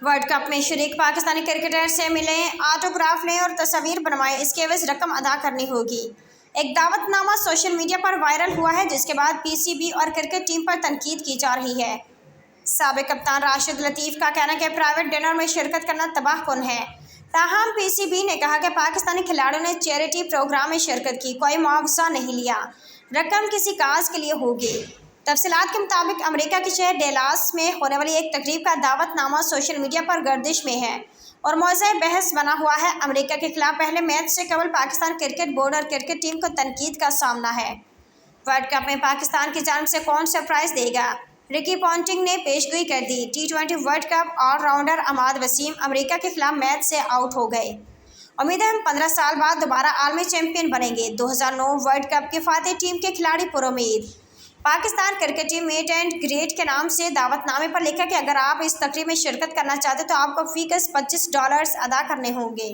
World cup में शरीक Pakistani cricketer से मिलें, ऑटोग्राफ लें और तस्वीर बनवाएं, इसके एवज रकम अदा करनी होगी। एक दावतनामा सोशल मीडिया पर वायरल हुआ है, जिसके बाद पीसीबी और क्रिकेट टीम पर तनकीद की जा रही है। साबिक कप्तान राशिद लतीफ़ का कहना है कि प्राइवेट डिनर में शिरकत करना तबाहकुन है। ताहम पीसीबी ने कहा कि पाकिस्तानी खिलाड़ियों ने चैरिटी प्रोग्राम में शिरकत की, कोई मुआवजा नहीं लिया, रकम किसी काज के लिए होगी। तफसीलात के मुताबिक अमेरिका के शहर डेलास में होने वाली एक तकरीब का दावतनामा सोशल मीडिया पर गर्दिश में है और मौज़े बहस बना हुआ है। अमेरिका के खिलाफ पहले मैच से कबल पाकिस्तान क्रिकेट बोर्ड और क्रिकेट टीम को तनकीद का सामना है। वर्ल्ड कप में पाकिस्तान की जानिब से कौन सरप्राइज देगा? रिकी पॉन्टिंग ने पेशगोई कर दी। T20 world cup allrounder Imad Wasim America के खिलाफ मैच से आउट हो गए। उम्मीद है हम 15 साल बाद दोबारा आलमी चैंपियन बनेंगे। 2009 वर्ल्ड कप की फातेह टीम के खिलाड़ी पुरुम्मीद। Pakistan cricket team meet and greet के नाम से दावतनामे पर लिखा कि अगर आप इस तकरीब में शिरकत करना चाहते तो आपको फीस $25 अदा करने होंगे।